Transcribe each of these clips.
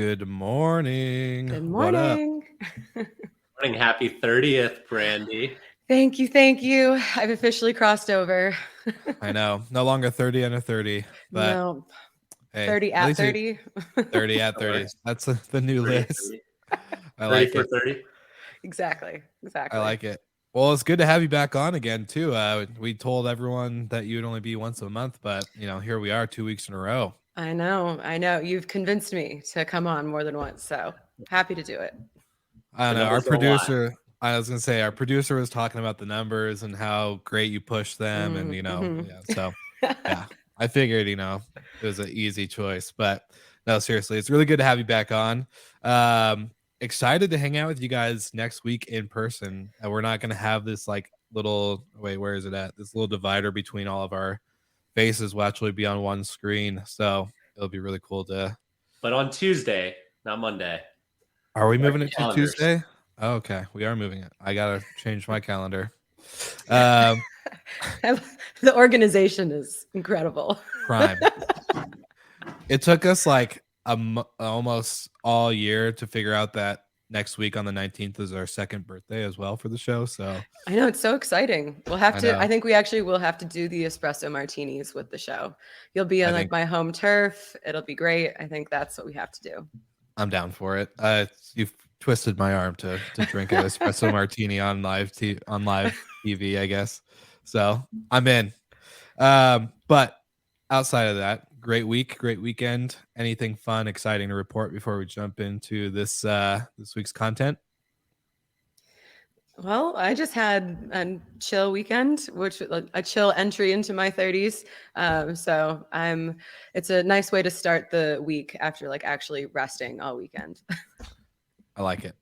Good morning. Good What up? morning. Morning. Happy 30th, Brandy. Thank you. Thank you. I've officially crossed over. I know, no longer 30 under 30, but No, hey, 30 at at least 30. 30 at That 30. works. That's the new 30 at list. 30. I 30 like for it. 30. Exactly. I like it. Well, it's good to have you back on again too. We told everyone that you'd only be once a month, but here we are 2 weeks in a row. I know. You've convinced me to come on more than once, so happy to do it. I don't The know. Our numbers don't lie. producer, I was gonna say, our producer was talking about the numbers and how great you push them, and yeah. So yeah, I figured it was an easy choice, but no, seriously, it's really good to have you back on. Excited to hang out with you guys next week in person. And we're not gonna have this like little where is it at? This little divider between all of our faces will actually be on one screen, so it'll be really cool to. But on Tuesday, not Monday. Are we moving it to calendars. Tuesday? Oh, okay, we are moving it. I gotta change my calendar. The organization is incredible. Prime. It took us like almost all year to figure out that next week on the 19th is our second birthday as well for the show. So I know, it's so exciting. We'll have to. know. I think we actually will have to do the espresso martinis with the show. You'll be on like my home turf. It'll be great. I think that's what we have to do. I'm down for it. You've twisted my arm to drink an espresso martini on live TV, I guess. So I'm in. But outside of that, great weekend. Anything fun, exciting to report before we jump into this week's content? Well, I just had a chill weekend, which a chill entry into my 30s. So it's a nice way to start the week after like actually resting all weekend. I like it.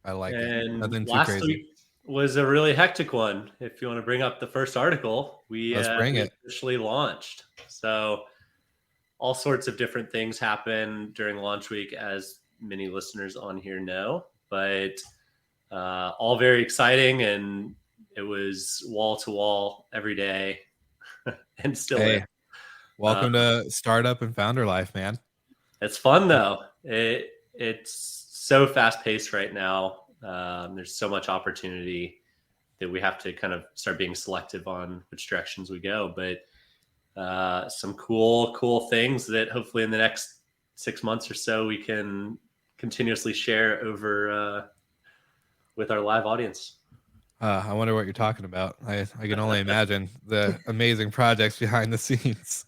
And Nothing too last crazy. week was a really hectic one. If you want to bring up the first article, we officially launched. So all sorts of different things happen during launch week, as many listeners on here know, but all very exciting, and it was wall to wall every day and still is. Welcome to startup and founder life, man. It's fun though. It's so fast paced right now. There's so much opportunity that we have to kind of start being selective on which directions we go, but some cool things that hopefully in the next 6 months or so we can continuously share over with our live audience. I wonder what you're talking about. I can only imagine the amazing projects behind the scenes.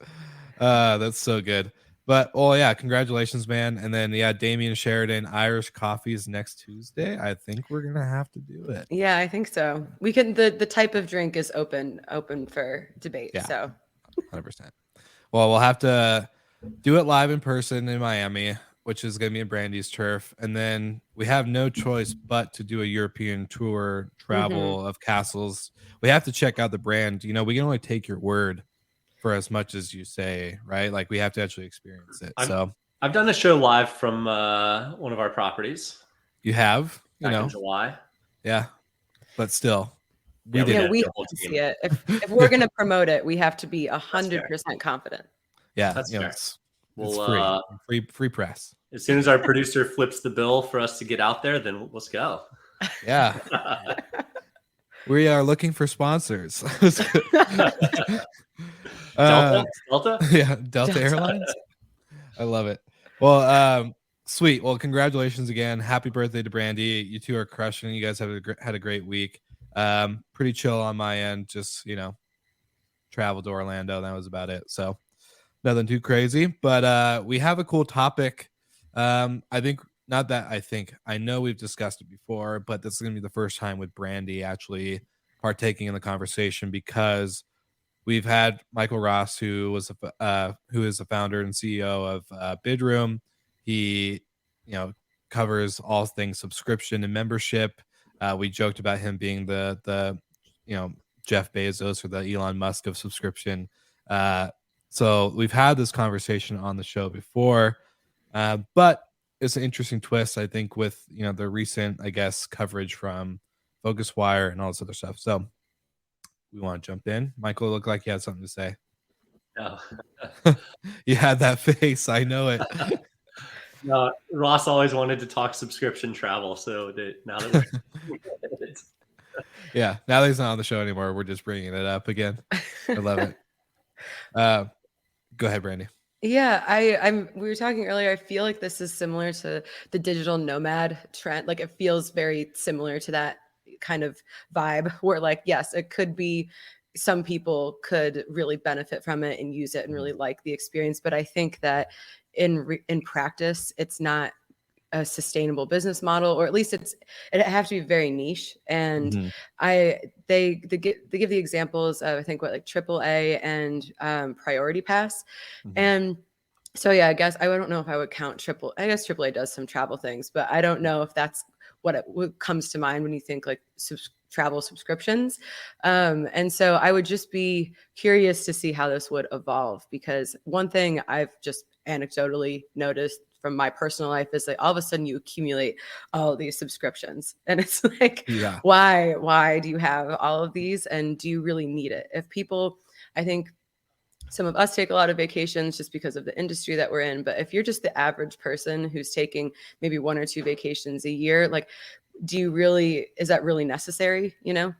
That's so good. But yeah, congratulations, man. And then Damien Sheridan, Irish Coffees next Tuesday. I think we're gonna have to do it. Yeah, I think so. We can. The type of drink is open for debate. Yeah, so 100%. Well, we'll have to do it live in person in Miami, which is going to be in Brandy's turf. And then we have no choice but to do a European tour travel of castles. We have to check out the brand. We can only take your word for as much as you say, right? Like we have to actually experience it. I've done a show live from one of our properties. You have? Back in July. Yeah. But still. We have to see it. If we're going to promote it, we have to be 100% confident. Yeah, that's fair. It's free press. As soon as our producer flips the bill for us to get out there, then let's go. Yeah. We are looking for sponsors. Delta? Yeah, Delta Airlines. I love it. Well, sweet. Well, congratulations again. Happy birthday to Brandy. You two are crushing. You guys had a great week. Pretty chill on my end. Just traveled to Orlando. That was about it. So nothing too crazy. But we have a cool topic. I know we've discussed it before, but this is going to be the first time with Brandy actually partaking in the conversation, because we've had Michael Ross, who is the founder and CEO of Bidroom. He, covers all things subscription and membership. We joked about him being the Jeff Bezos or the Elon Musk of subscription. So we've had this conversation on the show before, but it's an interesting twist, I think, with the recent, coverage from Focus Wire and all this other stuff. So we want to jump in. Michael, looked like you had something to say. No. You had that face. I know it. No, Ross always wanted to talk subscription travel, so now that we're Yeah, now that he's not on the show anymore, we're just bringing it up again. I love it. Go ahead, Brandy. Yeah, we were talking earlier. I feel like this is similar to the digital nomad trend. Like it feels very similar to that kind of vibe where like, yes, it could be some people could really benefit from it and use it and really like the experience. But I think that in practice, it's not a sustainable business model, or at least it have to be very niche. And Mhm. they give the examples of I think what like AAA and Priority Pass. Mhm. And so yeah, I guess I don't know if I would count I guess AAA does some travel things, but I don't know if that's what comes to mind when you think like travel subscriptions. And so I would just be curious to see how this would evolve, because one thing I've just anecdotally noticed from my personal life is like all of a sudden you accumulate all of these subscriptions and it's like, Yeah. why do you have all of these and do you really need it? If people, I think some of us take a lot of vacations just because of the industry that we're in. But if you're just the average person who's taking maybe 1 or 2 vacations a year, like, is that really necessary? You know?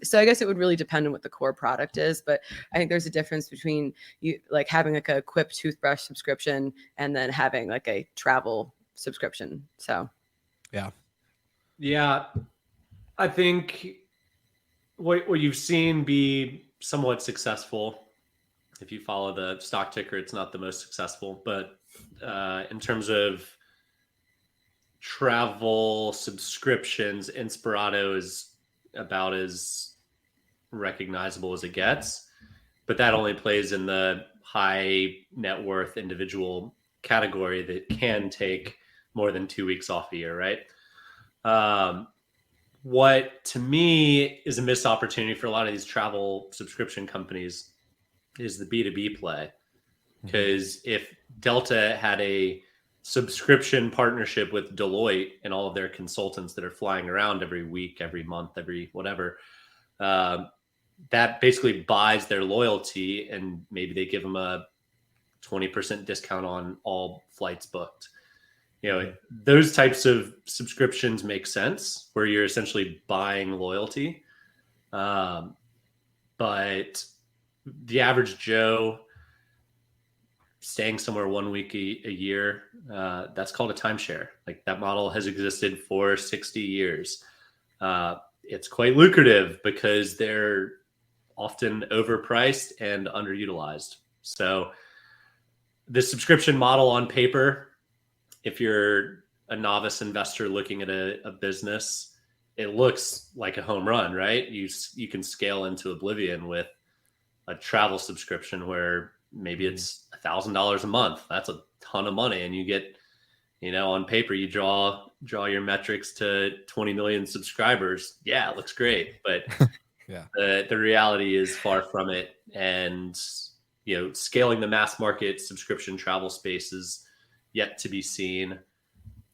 So I guess it would really depend on what the core product is. But I think there's a difference between you like having like a Quip toothbrush subscription and then having like a travel subscription. So yeah, I think what you've seen be somewhat successful. If you follow the stock ticker, it's not the most successful, but in terms of travel subscriptions, Inspirato is about as recognizable as it gets, but that only plays in the high net worth individual category that can take more than 2 weeks off a year, right? What to me is a missed opportunity for a lot of these travel subscription companies is the B2B play. Because if Delta had a subscription partnership with Deloitte and all of their consultants that are flying around every week, every month, every whatever, that basically buys their loyalty, and maybe they give them a 20% discount on all flights booked. You know, those types of subscriptions make sense where you're essentially buying loyalty. But the average Joe staying somewhere 1 week a year, that's called a timeshare. Like that model has existed for 60 years. It's quite lucrative because they're often overpriced and underutilized. So the subscription model on paper, if you're a novice investor looking at a business, it looks like a home run, right? You can scale into oblivion with a travel subscription where maybe it's $1,000 a month. That's a ton of money, and you get, on paper, you draw your metrics to 20 million subscribers. Yeah, it looks great, but Yeah. the reality is far from it. And scaling the mass market subscription travel space yet to be seen.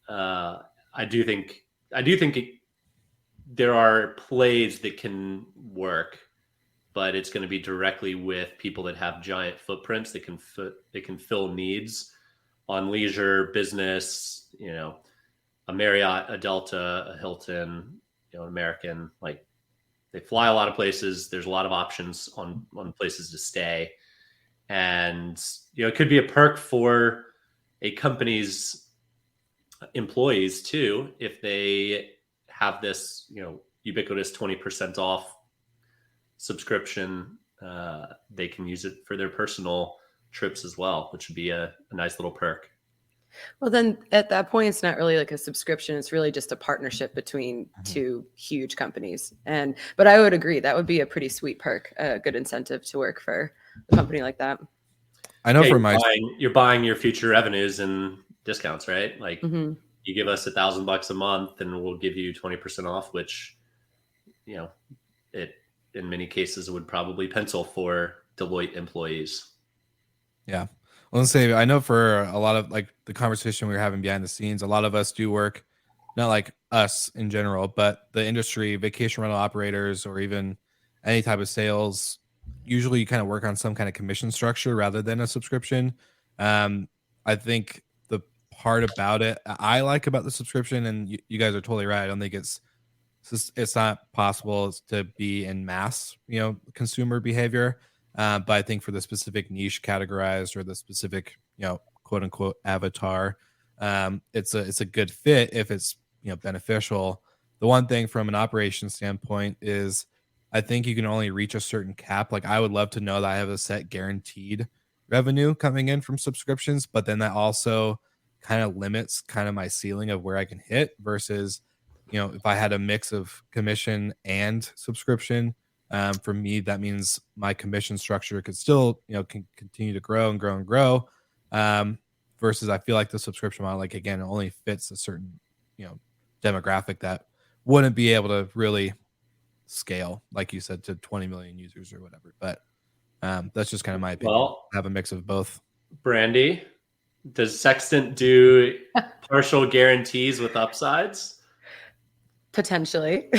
I do think there are plays that can work, but it's going to be directly with people that have giant footprints that can fill needs on leisure, business. A Marriott, a Delta, a Hilton, an American. Like they fly a lot of places. There's a lot of options on places to stay, and it could be a perk for a company's employees too if they have this ubiquitous 20% off subscription. They can use it for their personal trips as well, which would be a nice little perk. Well, then at that point, it's not really like a subscription. It's really just a partnership between two huge companies. But I would agree that would be a pretty sweet perk, a good incentive to work for a company like that. I know you're buying your future revenues and discounts, right? Like you give us $1,000 a month and we'll give you 20% off, which, it in many cases would probably pencil for Deloitte employees. Yeah. Well, let's say I know for a lot of like the conversation we were having behind the scenes, a lot of us do work, not like us in general, but the industry, vacation rental operators, or even any type of sales. Usually you kind of work on some kind of commission structure rather than a subscription. I think the part about it I like about the subscription, and you guys are totally right. I don't think it's not possible to be in mass, consumer behavior. But I think for the specific niche categorized or the specific, quote unquote avatar, it's a good fit if it's beneficial. The one thing from an operation standpoint is I think you can only reach a certain cap. Like I would love to know that I have a set guaranteed revenue coming in from subscriptions, but then that also kind of limits kind of my ceiling of where I can hit versus if I had a mix of commission and subscription, for me, that means my commission structure could still, can continue to grow and grow and grow. Versus I feel like the subscription model, like again, it only fits a certain, demographic that wouldn't be able to really scale, like you said, to 20 million users or whatever. But that's just kind of my opinion. Well, have a mix of both. Brandy, does Sextant do partial guarantees with upsides? Potentially.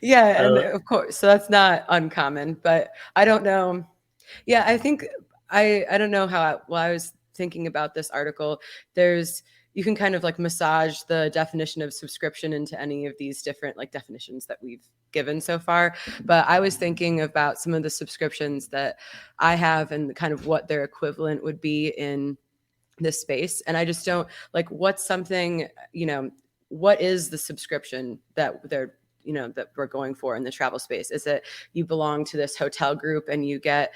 Yeah, and of course, so that's not uncommon, but I don't know. Yeah, I think I don't know how I was thinking about this article. You can kind of like massage the definition of subscription into any of these different like definitions that we've given so far. But I was thinking about some of the subscriptions that I have and kind of what their equivalent would be in this space. And I just don't like what's something, what is the subscription that they're that we're going for in the travel space? Is it you belong to this hotel group and you get,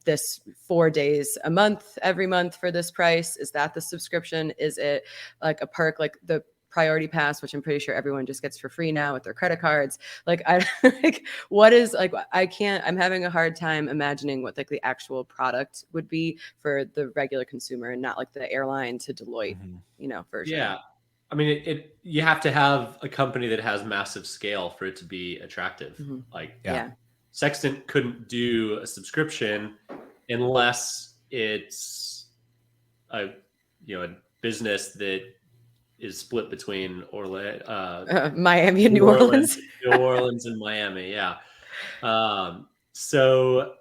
this 4 days a month, every month for this price? Is that the subscription? Is it like a perk, like the priority pass, which I'm pretty sure everyone just gets for free now with their credit cards? Like what is like, I'm having a hard time imagining what like the actual product would be for the regular consumer and not like the airline to Deloitte, version. Yeah. I mean, you have to have a company that has massive scale for it to be attractive. Mm-hmm. Like, yeah, Sextant couldn't do a subscription unless it's a business that is split between Miami and New Orleans. New Orleans and Miami. Yeah. So,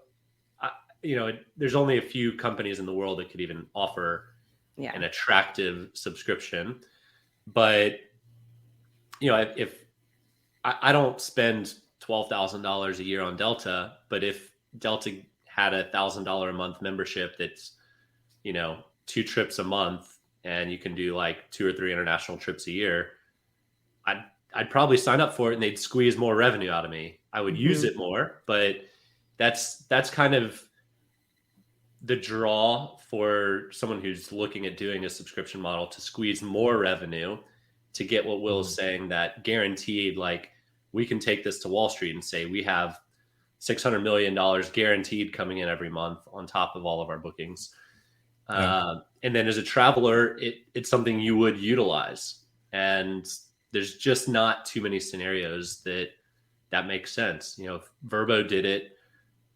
there's only a few companies in the world that could even offer an attractive subscription. But, if I don't spend $12,000 a year on Delta, but if Delta had $1,000 a month membership that's, 2 trips a month and you can do like 2 or 3 international trips a year, I'd probably sign up for it and they'd squeeze more revenue out of me. I would use it more, but that's kind of the draw for someone who's looking at doing a subscription model, to squeeze more revenue to get what Will's saying, that guaranteed, like we can take this to Wall Street and say we have $600 million guaranteed coming in every month on top of all of our bookings. And then as a traveler, it's something you would utilize. And there's just not too many scenarios that makes sense. If Vrbo did it,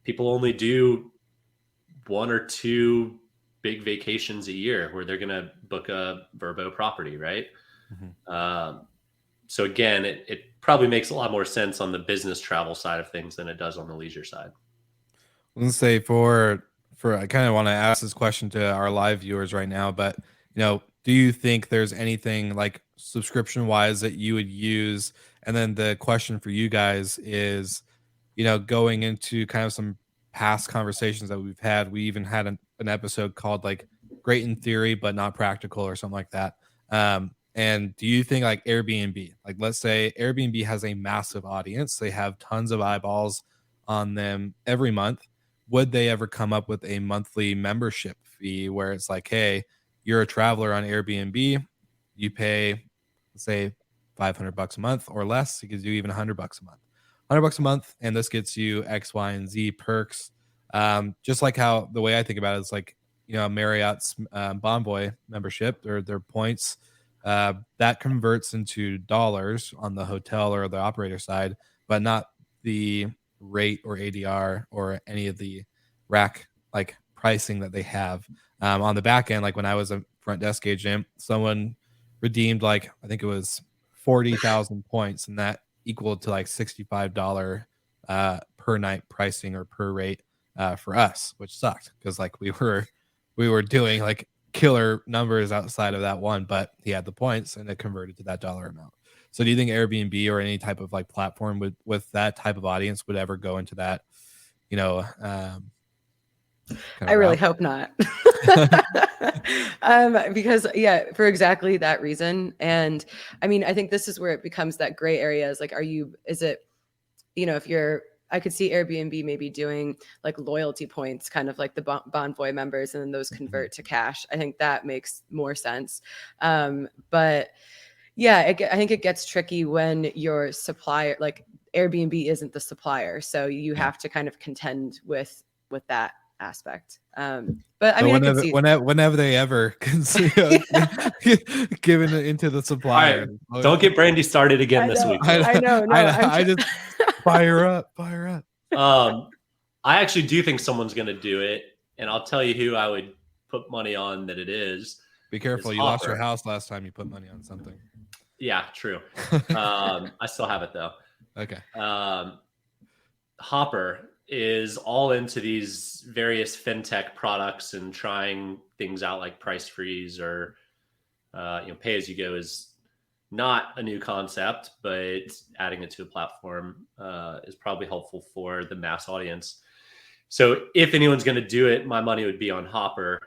people only do 1 or 2 big vacations a year where they're going to book a Vrbo property, right? Mm-hmm. So again, it probably makes a lot more sense on the business travel side of things than it does on the leisure side. Let's say for I kind of want to ask this question to our live viewers right now, but do you think there's anything like subscription wise that you would use? And then the question for you guys is, going into kind of some past conversations that we've had, we even had an episode called like great in theory, but not practical or something like that. And do you think like Airbnb, like let's say Airbnb has a massive audience, they have tons of eyeballs on them every month. Would they ever come up with a monthly membership fee where it's like, hey, you're a traveler on Airbnb, you pay, let's say $500 a month or less, it gives you even $100 a month. $100 a month, and this gets you X, Y, and Z perks. Just like how the way I think about it is like, Marriott's Bonvoy membership, or their points, that converts into dollars on the hotel or the operator side, but not the rate or ADR or any of the rack like pricing that they have on the back end. Like when I was a front desk agent, someone redeemed like I think it was 40,000 points, and that equal to like $65 per night pricing or per rate for us, which sucked because like we were we were doing like killer numbers outside of that one, but he had the points and it converted to that dollar amount. So do you think Airbnb or any type of like platform with that type of audience would ever go into that, I really hope not. Because for exactly that reason. And I mean, I think this is where it becomes that gray area is like, I could see Airbnb maybe doing like loyalty points, kind of like the Bonvoy members, and then those convert to cash. I think that makes more sense. But yeah, I think it gets tricky when your supplier, like Airbnb isn't the supplier. So you have to kind of contend with that aspect. But I mean, I can see whenever they ever given it into the supplier. Right. Don't get Brandy started again this week. I know. No, I just fire up. I actually do think someone's going to do it, and I'll tell you who I would put money on that it is. Be careful. You lost your house last time you put money on something. Yeah, true. I still have it though. Okay. Hopper is all into these various fintech products and trying things out like price freeze or pay as you go is not a new concept, but adding it to a platform is probably helpful for the mass audience. So if anyone's going to do it, my money would be on Hopper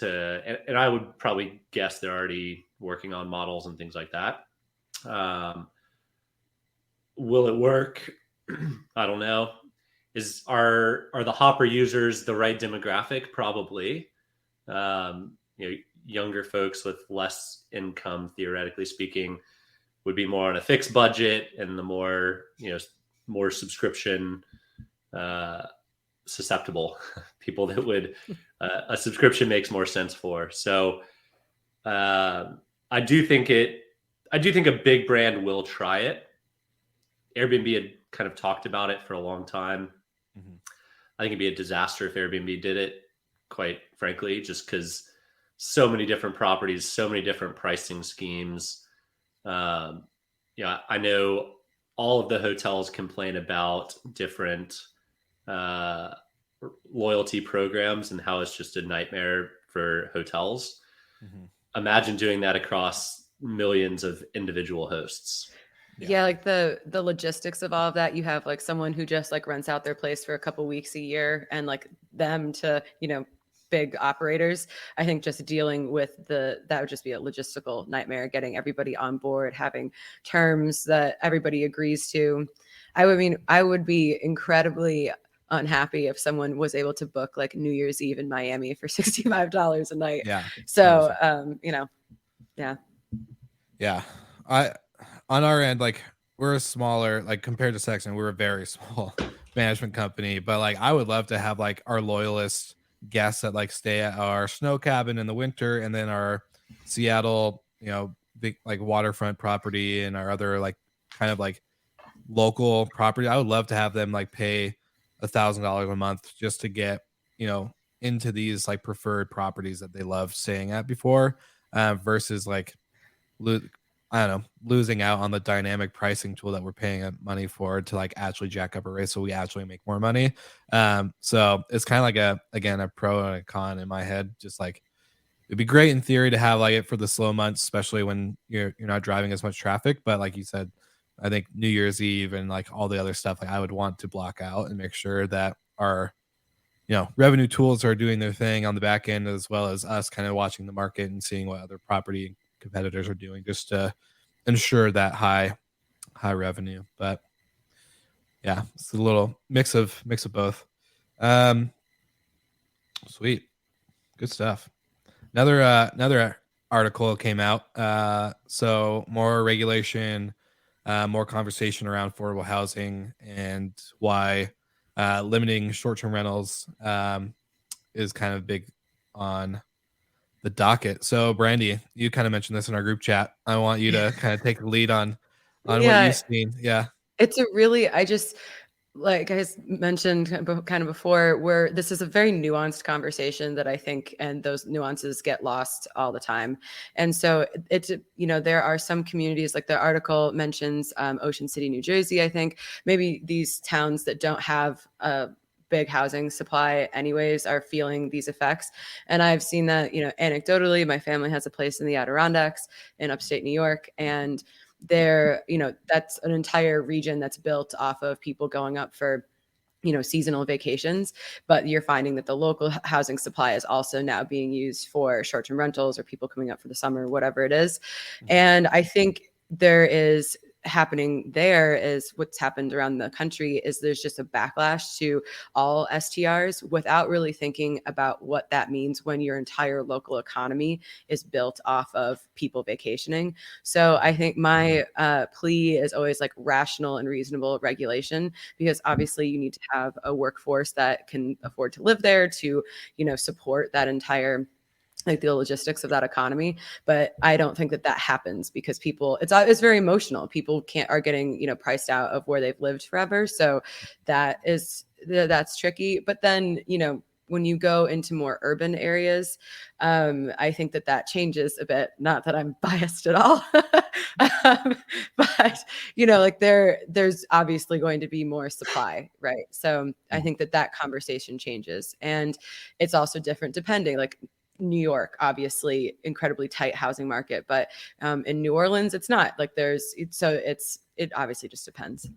and I would probably guess they're already working on models and things like that. Will it work? I don't know. Are the Hopper users the right demographic? Probably. Younger folks with less income, theoretically speaking, would be more on a fixed budget, and the more subscription susceptible people that would a subscription makes more sense for. So I do think a big brand will try it. Airbnb had kind of talked about it for a long time. Mm-hmm. I think it'd be a disaster if Airbnb did it, quite frankly, just because so many different properties, so many different pricing schemes. I know all of the hotels complain about different loyalty programs and how it's just a nightmare for hotels. Mm-hmm. Imagine doing that across millions of individual hosts. Yeah, like the logistics of all of that. You have like someone who just like rents out their place for a couple weeks a year, and like them to, big operators. I think just dealing with that would just be a logistical nightmare, getting everybody on board, having terms that everybody agrees to. I would be incredibly unhappy if someone was able to book like New Year's Eve in Miami for $65 a night. Yeah. So, yeah. Yeah. On our end, like we're a smaller, like compared to Sexton, we're a very small management company, but like I would love to have like our loyalist guests that like stay at our snow cabin in the winter, and then our Seattle, big like waterfront property and our other like kind of like local property. I would love to have them like pay $1,000 a month just to get, into these like preferred properties that they love staying at before, versus like losing out on the dynamic pricing tool that we're paying money for to like actually jack up a rate so we actually make more money. So it's kind of like a pro and a con in my head. Just like it'd be great in theory to have like it for the slow months, especially when you're not driving as much traffic. But like you said, I think New Year's Eve and like all the other stuff, like I would want to block out and make sure that our revenue tools are doing their thing on the back end, as well as us kind of watching the market and seeing what other property competitors are doing just to ensure that high revenue. But yeah, it's a little mix of both. Sweet, good stuff. Another article came out. So more regulation, more conversation around affordable housing and why limiting short-term rentals is kind of big on the docket. So Brandy, you kind of mentioned this in our group chat. I want you to kind of take the lead on what you've seen. Yeah. It's I just, like I mentioned kind of before, where this is a very nuanced conversation that I think, and those nuances get lost all the time. And so it's, there are some communities, like the article mentions Ocean City, New Jersey, I think, maybe these towns that don't have a big housing supply anyways are feeling these effects. And I've seen that, anecdotally. My family has a place in the Adirondacks in upstate New York, and there, that's an entire region that's built off of people going up for seasonal vacations, but you're finding that the local housing supply is also now being used for short-term rentals or people coming up for the summer, whatever it is. And I think there is happening there is what's happened around the country is there's just a backlash to all STRs without really thinking about what that means when your entire local economy is built off of people vacationing. So I think my plea is always like rational and reasonable regulation, because obviously you need to have a workforce that can afford to live there to, support that entire like the logistics of that economy. But I don't think that happens because people, it's very emotional. People are getting, priced out of where they've lived forever. So that's tricky. But then, when you go into more urban areas, I think that changes a bit. Not that I'm biased at all, but like there's obviously going to be more supply, right? So I think that conversation changes, and it's also different depending. Like New York, obviously incredibly tight housing market, but in New Orleans, it's not like it obviously just depends.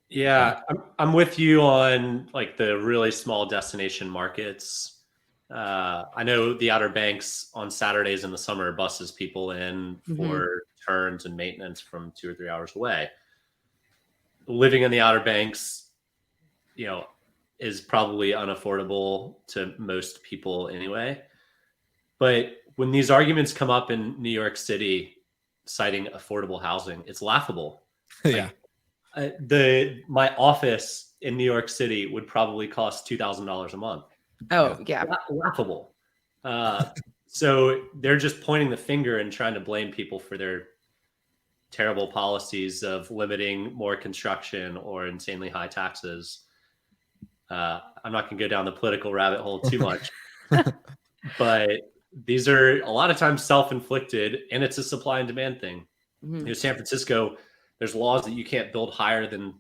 Yeah, I'm with you on like the really small destination markets. I know the Outer Banks on Saturdays in the summer buses people in for turns and maintenance from 2 or 3 hours away. Living in the Outer Banks, is probably unaffordable to most people anyway. But when these arguments come up in New York City citing affordable housing, it's laughable. Yeah. My office in New York City would probably cost $2,000 a month. Oh, yeah. Laughable. So they're just pointing the finger and trying to blame people for their terrible policies of limiting more construction or insanely high taxes. I'm not going to go down the political rabbit hole too much, but these are a lot of times self-inflicted, and it's a supply and demand thing. San Francisco, there's laws that you can't build higher than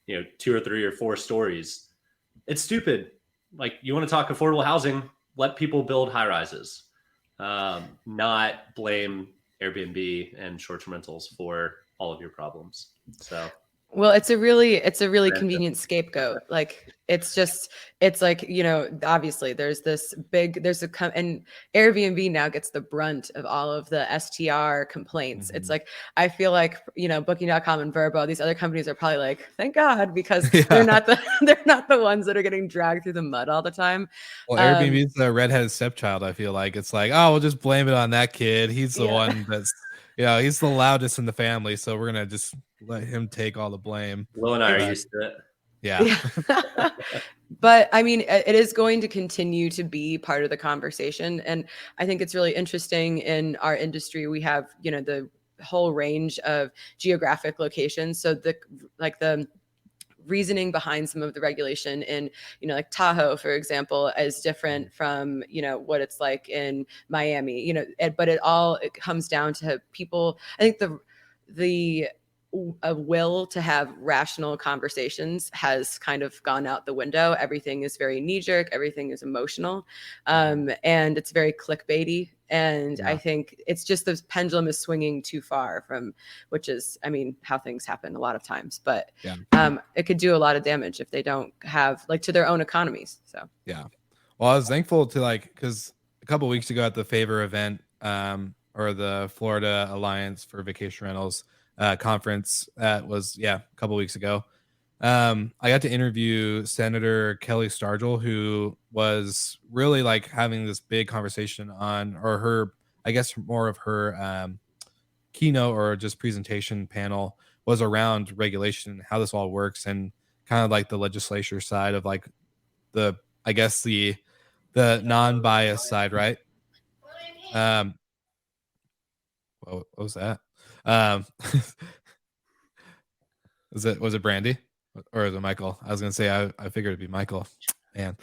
2 or 3 or 4 stories. It's stupid. Like, you want to talk affordable housing, let people build high rises, not blame Airbnb and short-term rentals for all of your problems. So well, it's a really convenient scapegoat. Like it's like, obviously and Airbnb now gets the brunt of all of the STR complaints. It's like, I feel like, Booking.com and Vrbo, these other companies are probably like, thank God, because they're not the ones that are getting dragged through the mud all the time. Well, Airbnb is the redheaded stepchild. I feel like it's like, oh, we'll just blame it on that kid. He's the one that's, he's the loudest in the family. So we're going to just let him take all the blame. Will and I are used to it. Yeah. But I mean, it is going to continue to be part of the conversation. And I think it's really interesting in our industry. We have, the whole range of geographic locations. So the reasoning behind some of the regulation in, like Tahoe, for example, is different from, what it's like in Miami, but it comes down to people. I think the a will to have rational conversations has kind of gone out the window. Everything is very knee-jerk, everything is emotional, and it's very clickbaity. And I think it's just the pendulum is swinging too far from, which is, how things happen a lot of times. But it could do a lot of damage if they don't have, to their own economies. So yeah. Well, I was thankful to because a couple of weeks ago at the Favor event, or the Florida Alliance for Vacation Rentals conference, that was a couple of weeks ago. I got to interview Senator Kelly Stargel, who was really having this big conversation on, or her, I guess more of her keynote or just presentation panel was around regulation, how this all works, and kind of the legislature side of the non-biased side, right? What was that? Was it Brandy or is it Michael? I was gonna say I figured it'd be Michael, man.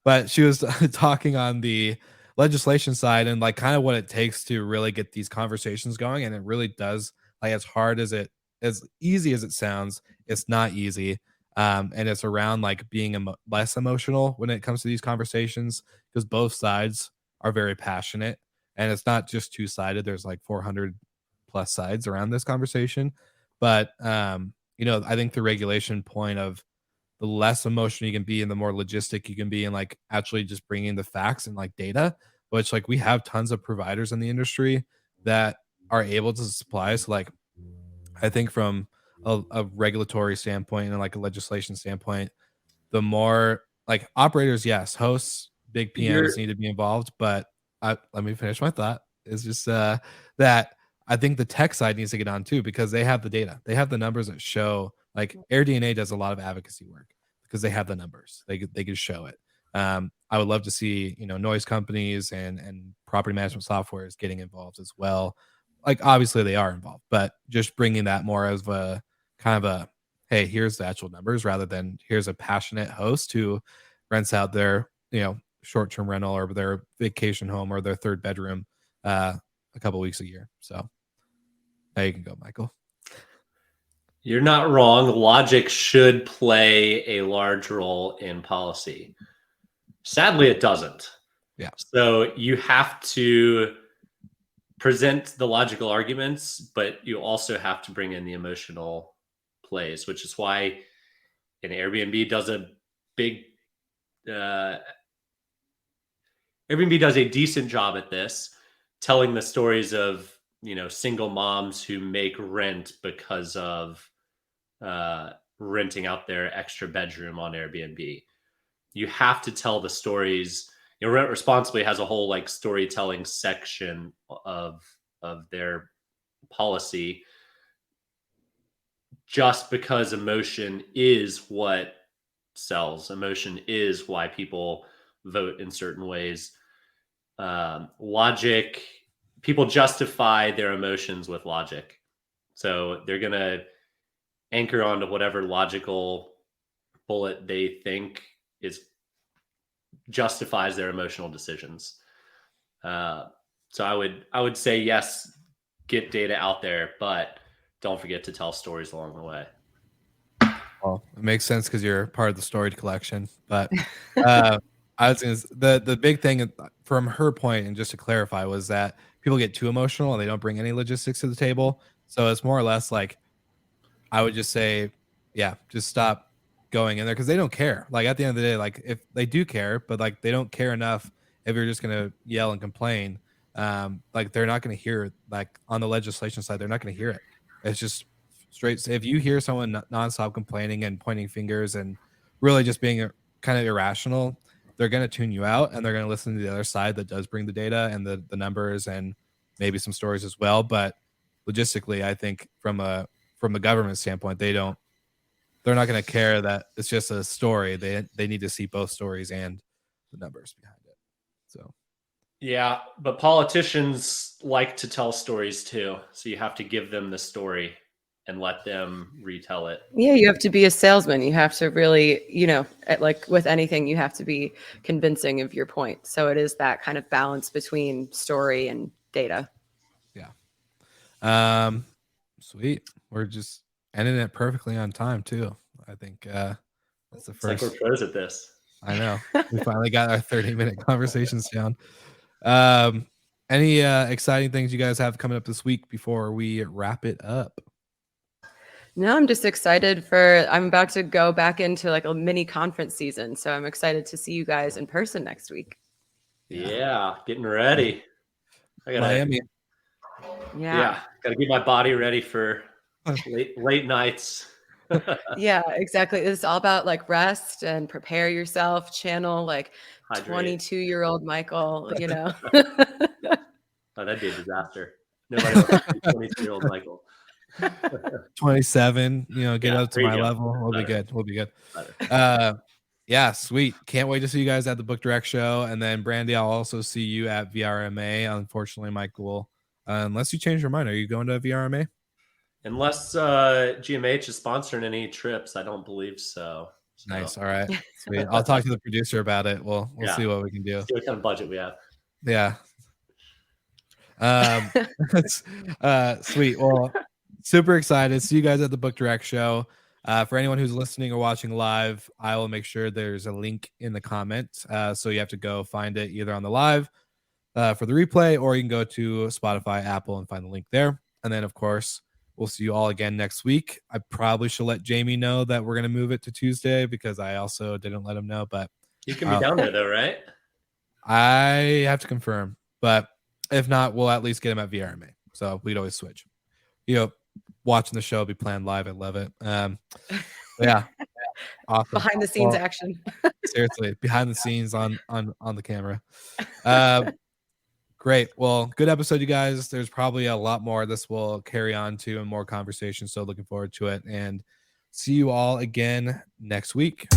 But she was talking on the legislation side and kind of what it takes to really get these conversations going, and it really does. As hard as as easy as it sounds, it's not easy. And it's around like being less emotional when it comes to these conversations, because both sides are very passionate, and it's not just two-sided. There's like 400 plus sides around this conversation. But I think the regulation point of the less emotional you can be and the more logistic you can be, and like actually just bringing the facts and like data, which like we have tons of providers in the industry that are able to supply. So like I think from a regulatory standpoint and like a legislation standpoint, the more like operators, yes, hosts, big PMs need to be involved. But let me finish my thought. It's just that I think the tech side needs to get on too, because they have the data, they have the numbers that show. Like AirDNA does a lot of advocacy work because they have the numbers. They can show it. I would love to see noise companies and property management software is getting involved as well. Like obviously they are involved, but just bringing that more as a kind of a, hey, here's the actual numbers, rather than here's a passionate host who rents out their short-term rental or their vacation home or their third bedroom a couple weeks a year. So now you can go, Michael. You're not wrong. Logic should play a large role in policy. Sadly, it doesn't. Yeah. So you have to present the logical arguments, but you also have to bring in the emotional plays, which is why an Airbnb does a decent job at this, telling the stories of single moms who make rent because of renting out their extra bedroom on Airbnb. You have to tell the stories. Rent Responsibly has a whole like storytelling section of their policy, just because emotion is what sells. Emotion is why people vote in certain ways. Logic, people justify their emotions with logic. So they're going to anchor onto whatever logical bullet they think justifies their emotional decisions. So I would say, yes, get data out there, but don't forget to tell stories along the way. Well, it makes sense because you're part of the storied collection. But I was gonna, the big thing from her point, and just to clarify, was that people get too emotional and they don't bring any logistics to the table. So it's more or less like, I would just say, yeah, just stop going in there, because they don't care. Like at the end of the day, like if they do care, but like they don't care enough if you're just gonna yell and complain. Like they're not gonna hear, like on the legislation side, they're not gonna hear it. It's just straight. If you hear someone nonstop complaining and pointing fingers and really just being kind of irrational, they're gonna tune you out and they're gonna listen to the other side that does bring the data and the numbers and maybe some stories as well. But logistically, I think from a government standpoint, they're not going to care that it's just a story. They need to see both stories and the numbers behind it. So, yeah, but politicians like to tell stories too. So you have to give them the story and let them retell it. Yeah, you have to be a salesman. You have to really, like with anything, you have to be convincing of your point. So it is that kind of balance between story and data. Yeah. Sweet. We're just ending it perfectly on time too. I think that's the first. It's like we're pros at this. I know. We finally got our 30-minute conversations down. Any exciting things you guys have coming up this week before we wrap it up? No, I'm just excited I'm about to go back into like a mini conference season. So I'm excited to see you guys in person next week. Yeah, getting ready. I gotta, Miami. Yeah, gotta get my body ready for late nights. Yeah, exactly. It's all about like rest and prepare yourself, channel like 22-year-old Michael, Oh, that'd be a disaster. Nobody wants to be 22-year-old Michael. 27, get up to my level. We'll be good. Yeah, sweet. Can't wait to see you guys at the Book Direct show. And then Brandy, I'll also see you at VRMA. Unfortunately, Michael, unless you change your mind, are you going to VRMA? Unless GMH is sponsoring any trips, I don't believe so. Nice. All right. Sweet. I'll talk to the producer about it. We'll see what we can do. See what kind of budget we have. Yeah. Sweet. Well, super excited. See you guys at the Book Direct show. For anyone who's listening or watching live, I will make sure there's a link in the comments. So you have to go find it either on the live for the replay, or you can go to Spotify, Apple, and find the link there. And then, of course, we'll see you all again next week. I probably should let Jamie know that we're going to move it to Tuesday because I also didn't let him know. But You can be down there though, right? I have to confirm. But if not, we'll at least get him at VRMA. So we'd always switch. Watching the show will be planned live. I love it. Yeah. Awesome. Behind the scenes action. Seriously, behind the scenes on the camera. Great. Well, good episode, you guys. There's probably a lot more this will carry on to and more conversation. So looking forward to it, and see you all again next week.